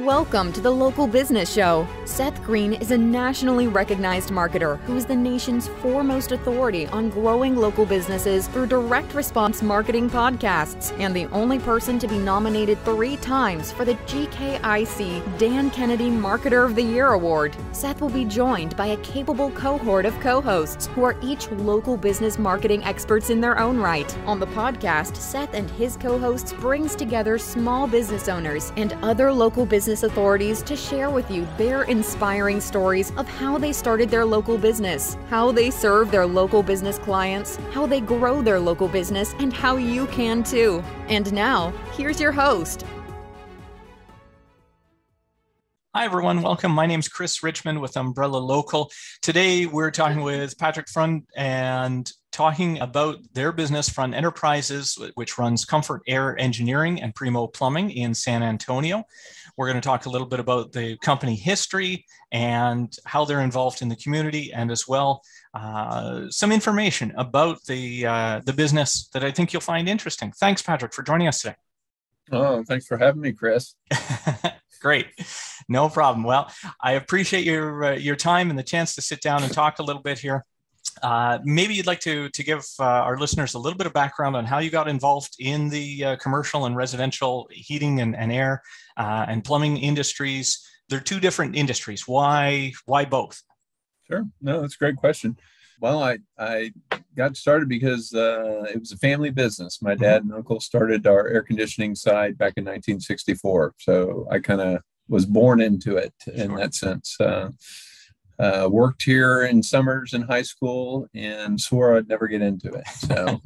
Welcome to the Local Business Show. Seth Green is a nationally recognized marketer who is the nation's foremost authority on growing local businesses through direct response marketing podcasts and the only person to be nominated 3 times for the GKIC Dan Kennedy Marketer of the Year Award. Seth will be joined by a capable cohort of co-hosts who are each local business marketing experts in their own right. On the podcast, Seth and his co-hosts brings together small business owners and other local business authorities to share with you their inspiring stories of how they started their local business, how they serve their local business clients, how they grow their local business, and how you can too. And now, here's your host. Hi, everyone. Welcome. My name is Chris Richmond with Umbrella Local. Today, we're talking with Patrick Freund and talking about their business, Freund Enterprises, which runs Comfort-Air Engineering and Primo Plumbing in San Antonio. We're going to talk a little bit about the company history and how they're involved in the community, and as well some information about the business that I think you'll find interesting. Thanks, Patrick, for joining us today. Oh, thanks for having me, Chris. Great. No problem. Well, I appreciate your time and the chance to sit down and talk a little bit here. Maybe you'd like to give our listeners a little bit of background on how you got involved in the commercial and residential heating and air and plumbing industries. They're 2 different industries. Why both? Sure. No, that's a great question. Well, I got started because it was a family business. My dad and uncle started our air conditioning side back in 1964. So I kind of was born into it in that sense. Worked here in summers in high school and swore I'd never get into it. So,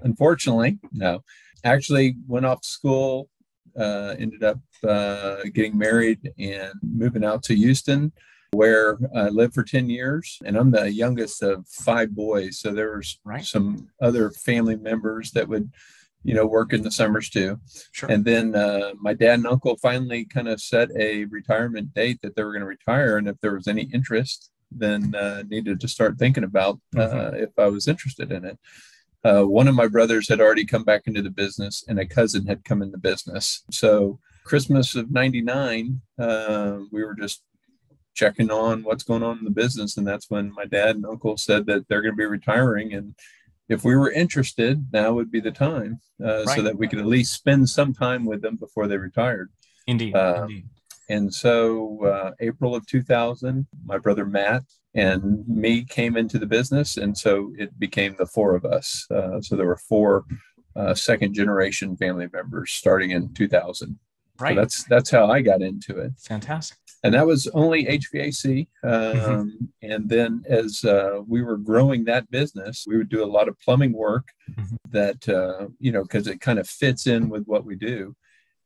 unfortunately, no. Actually went off to school, ended up getting married and moving out to Houston, where I lived for 10 years. And I'm the youngest of 5 boys. So there was some other family members that would work in the summers too. Sure. And then my dad and uncle finally kind of set a retirement date that they were going to retire. And if there was any interest, then needed to start thinking about if I was interested in it. One of my brothers had already come back into the business and a cousin had come in the business. So Christmas of 99, we were just checking on what's going on in the business. And that's when my dad and uncle said that they're going to be retiring. And if we were interested, now would be the time so that we could at least spend some time with them before they retired. Indeed. And so April of 2000, my brother Matt and me came into the business. And so it became the 4 of us. So there were 4 second generation family members starting in 2000. Right. So that's how I got into it. Fantastic. And that was only HVAC. And then as we were growing that business, we would do a lot of plumbing work that, because it kind of fits in with what we do.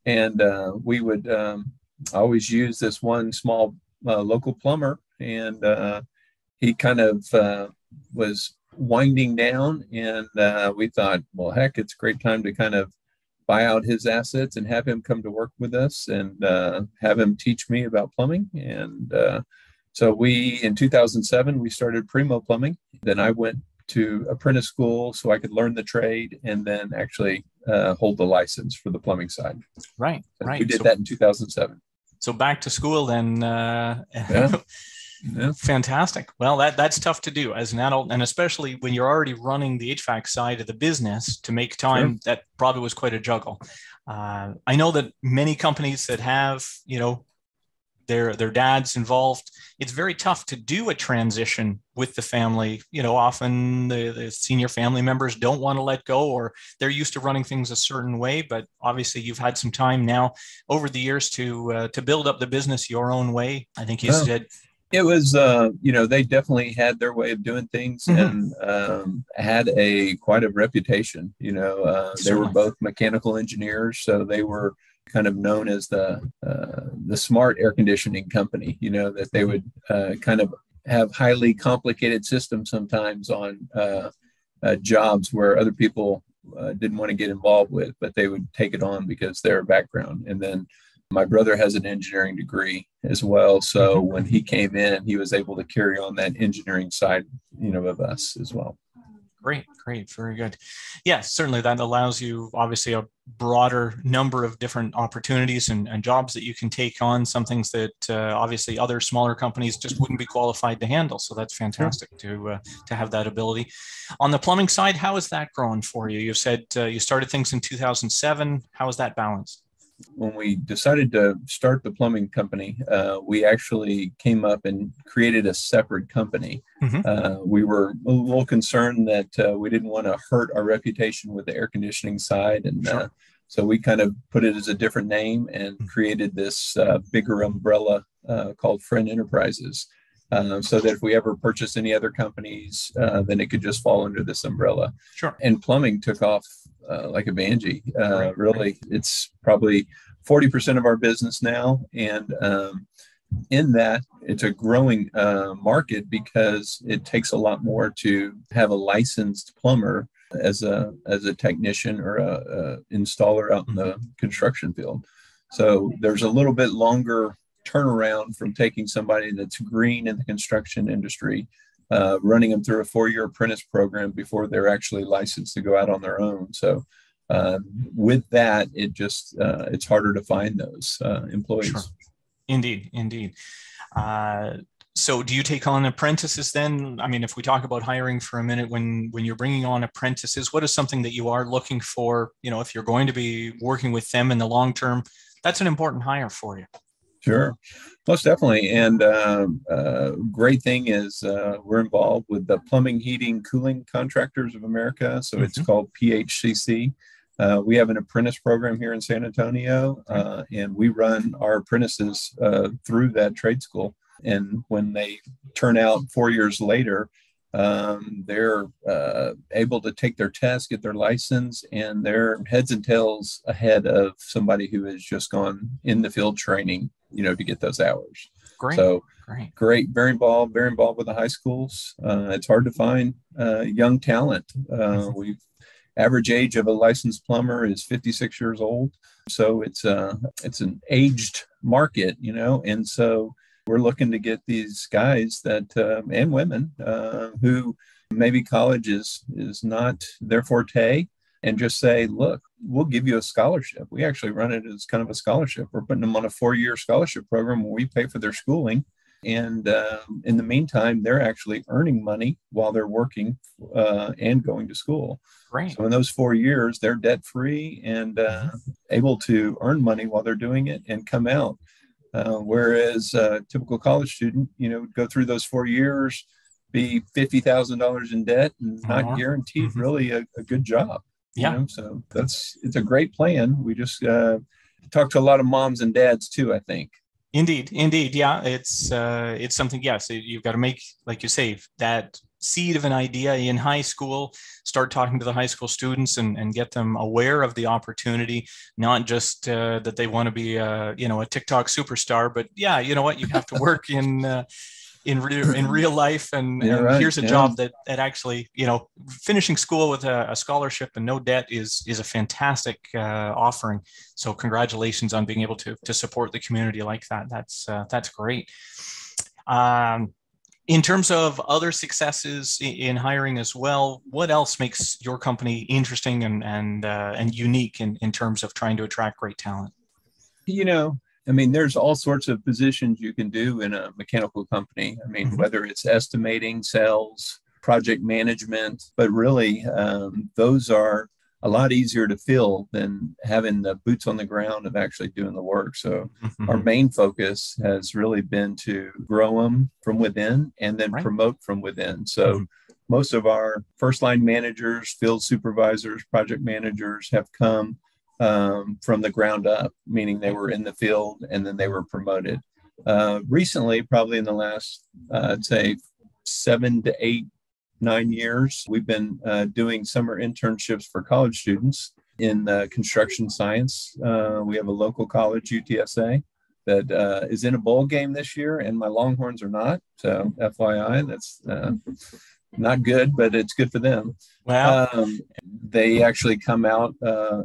And we would always use this one small local plumber. And he kind of was winding down. And we thought, well, heck, it's a great time to kind of buy out his assets and have him come to work with us and have him teach me about plumbing. And so in 2007, we started Primo Plumbing. Then I went to apprentice school so I could learn the trade and then actually hold the license for the plumbing side. Right. We did that in 2007. So back to school then. Yeah. Fantastic. Well, that's tough to do as an adult, and especially when you're already running the HVAC side of the business to make time. That probably was quite a juggle. I know that many companies that have, their dads involved, it's very tough to do a transition with the family. Often the senior family members don't want to let go, or they're used to running things a certain way. But obviously you've had some time now over the years to build up the business your own way. I think you said. It was, they definitely had their way of doing things and had quite a reputation. They were both mechanical engineers, so they were kind of known as the smart air conditioning company. That they would kind of have highly complicated systems sometimes on jobs where other people didn't want to get involved with, but they would take it on because their background. And then my brother has an engineering degree as well. So when he came in, he was able to carry on that engineering side, of us as well. Great, great, very good. Yes, certainly that allows you obviously a broader number of different opportunities and jobs that you can take on, some things that obviously other smaller companies just wouldn't be qualified to handle. So that's fantastic to have that ability. On the plumbing side, how is that growing for you? You said you started things in 2007. How is that balanced? When we decided to start the plumbing company, we actually came up and created a separate company. We were a little concerned that we didn't want to hurt our reputation with the air conditioning side. And so we kind of put it as a different name and created this bigger umbrella called Friend Enterprises. So that if we ever purchased any other companies, then it could just fall under this umbrella. Sure. And plumbing took off like a banshee. Really, it's probably 40% of our business now. And in that, it's a growing market because it takes a lot more to have a licensed plumber as a technician or a installer out in the construction field. So there's a little bit longer turnaround from taking somebody that's green in the construction industry, running them through a 4-year apprentice program before they're actually licensed to go out on their own. So with that, it's harder to find those employees. Sure. Indeed. So do you take on apprentices then? I mean, if we talk about hiring for a minute, when you're bringing on apprentices, what is something that you are looking for? You know, if you're going to be working with them in the long term, that's an important hire for you. Sure, most definitely. And great thing is we're involved with the Plumbing, Heating, Cooling Contractors of America. So it's called PHCC. We have an apprentice program here in San Antonio, and we run our apprentices through that trade school. And when they turn out 4 years later, they're able to take their test, get their license, and they're heads and tails ahead of somebody who has just gone in the field training, to get those hours. Great. So great, very involved with the high schools. It's hard to find young talent. Average age of a licensed plumber is 56 years old. So it's an aged market, and so we're looking to get these guys that and women who maybe college is not their forte, and just say, look, we'll give you a scholarship. We actually run it as kind of a scholarship. We're putting them on a 4-year scholarship program where we pay for their schooling. And in the meantime, they're actually earning money while they're working and going to school. Right. So in those 4 years, they're debt free and able to earn money while they're doing it and come out. Whereas a typical college student, go through those 4 years, be $50,000 in debt and not guaranteed really a good job. Yeah. So it's a great plan. We just talk to a lot of moms and dads too, I think. Indeed. Yeah. It's something, yes, you've got to make, like you say, that seed of an idea in high school, start talking to the high school students and get them aware of the opportunity, not just that they want to be a TikTok superstar, but yeah, you know what, you have to work in real life, and here's a job that actually, finishing school with a scholarship and no debt is a fantastic offering. So congratulations on being able to support the community like that. That's great. In terms of other successes in hiring as well, what else makes your company interesting and unique in terms of trying to attract great talent? There's all sorts of positions you can do in a mechanical company. Whether it's estimating, sales, project management, but really those are a lot easier to fill than having the boots on the ground of actually doing the work. So our main focus has really been to grow them from within and then promote from within. So most of our first line managers, field supervisors, project managers have come from the ground up, meaning they were in the field and then they were promoted. Recently, probably in the last, I'd say 7 to 8, 9 years, we've been doing summer internships for college students in construction science. We have a local college, UTSA, that is in a bowl game this year, and my Longhorns are not. So FYI, that's not good, but it's good for them. Wow. They actually come out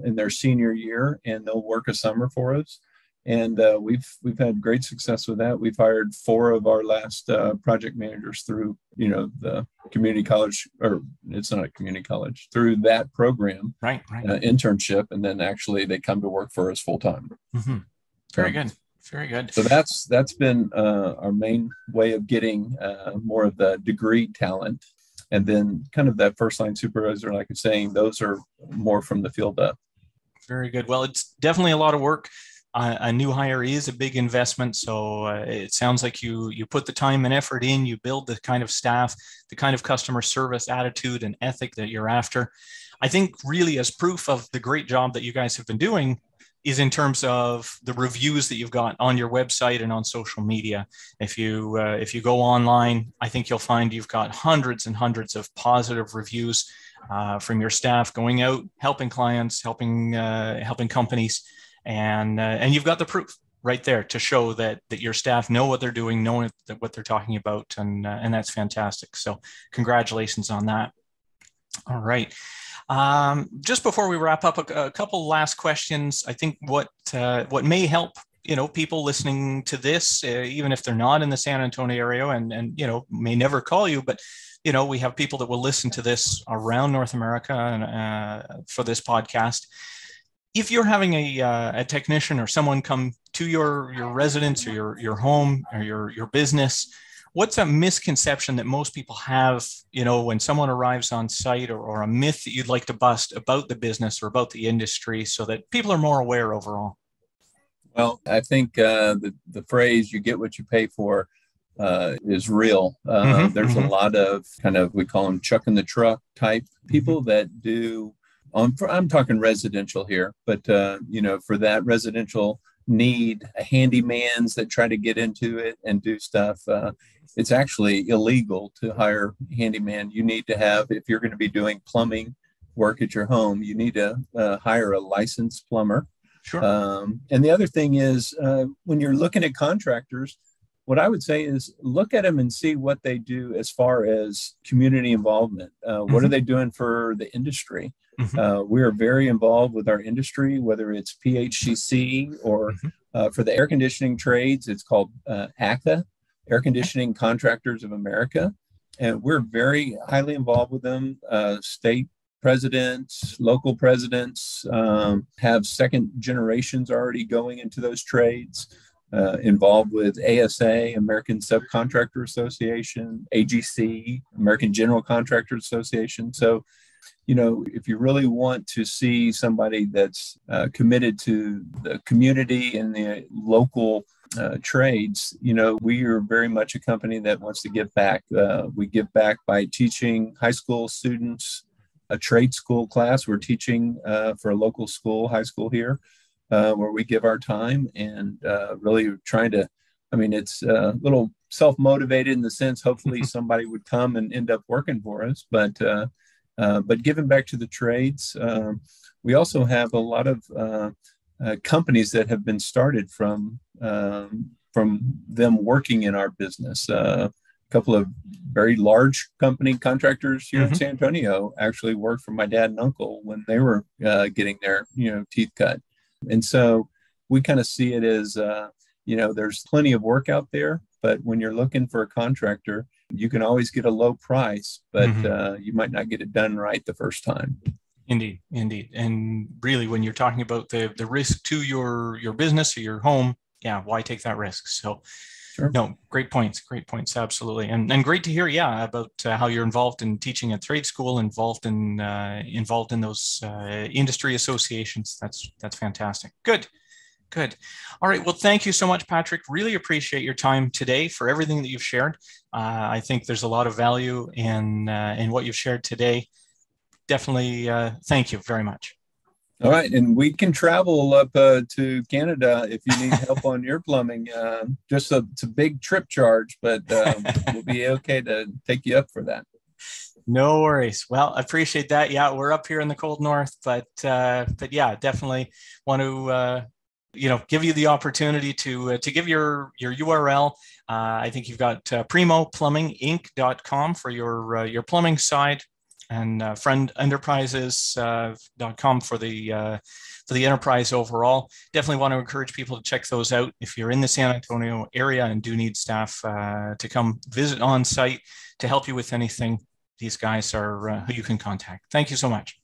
in their senior year and they'll work a summer for us. And we've had great success with that. We've hired 4 of our last project managers through, the community college, or it's not a community college, through that program, right. Internship, and then actually they come to work for us full time. Mm-hmm. Very good. Very good. So that's been our main way of getting more of the degree talent, and then kind of that first line supervisor, like I'm saying, those are more from the field up. Very good. Well, it's definitely a lot of work. A new hire is a big investment. So it sounds like you put the time and effort in, you build the kind of staff, the kind of customer service attitude and ethic that you're after. I think really as proof of the great job that you guys have been doing is in terms of the reviews that you've got on your website and on social media. If you go online, I think you'll find you've got hundreds and hundreds of positive reviews from your staff going out, helping clients, helping companies. And you've got the proof right there to show that your staff know what they're doing, know what they're talking about, and that's fantastic. So congratulations on that. All right. Just before we wrap up, a couple last questions. I think what may help people listening to this, even if they're not in the San Antonio area and may never call you, but we have people that will listen to this around North America and for this podcast. If you're having a technician or someone come to your residence or your home or your business, what's a misconception that most people have, when someone arrives on site, or a myth that you'd like to bust about the business or about the industry so that people are more aware overall? Well, I think the phrase "you get what you pay for" is real. There's a lot of we call them chuck in the truck type people that do. I'm talking residential here, but for that residential need, handymans that try to get into it and do stuff. It's actually illegal to hire handyman. You need to have, if you're going to be doing plumbing work at your home, you need to hire a licensed plumber. Sure. And the other thing is, when you're looking at contractors, what I would say is look at them and see what they do as far as community involvement. What are they doing for the industry? We are very involved with our industry, whether it's PHCC or for the air conditioning trades, it's called ACA, Air Conditioning Contractors of America. And we're very highly involved with them. State presidents, local presidents have second generations already going into those trades. Involved with ASA, American Subcontractor Association, AGC, American General Contractor Association. So, if you really want to see somebody that's committed to the community and the local trades, we are very much a company that wants to give back. We give back by teaching high school students a trade school class. We're teaching for a local school, high school here. Where we give our time and really trying to, it's a little self-motivated in the sense, hopefully somebody would come and end up working for us, but giving back to the trades. We also have a lot of companies that have been started from them working in our business. A couple of very large company contractors here in San Antonio actually worked for my dad and uncle when they were getting their teeth cut. And so we kind of see it as, there's plenty of work out there, but when you're looking for a contractor, you can always get a low price, but you might not get it done right the first time. Indeed. And really, when you're talking about the risk to your business or your home, why take that risk? So Sure. No, great points. Absolutely. And great to hear, about how you're involved in teaching at trade school, involved in those industry associations. That's fantastic. Good. All right. Well, thank you so much, Patrick. Really appreciate your time today for everything that you've shared. I think there's a lot of value in what you've shared today. Definitely. Thank you very much. All right. And we can travel up to Canada if you need help on your plumbing. It's a big trip charge, but we'll be okay to take you up for that. No worries. Well, I appreciate that. Yeah, we're up here in the cold north, but definitely want to give you the opportunity to give your URL. I think you've got primoplumbinginc.com for your plumbing side. and friendenterprises.com for the enterprise overall. Definitely want to encourage people to check those out if you're in the San Antonio area and do need staff to come visit on site to help you with anything. These guys are who you can contact. Thank you so much.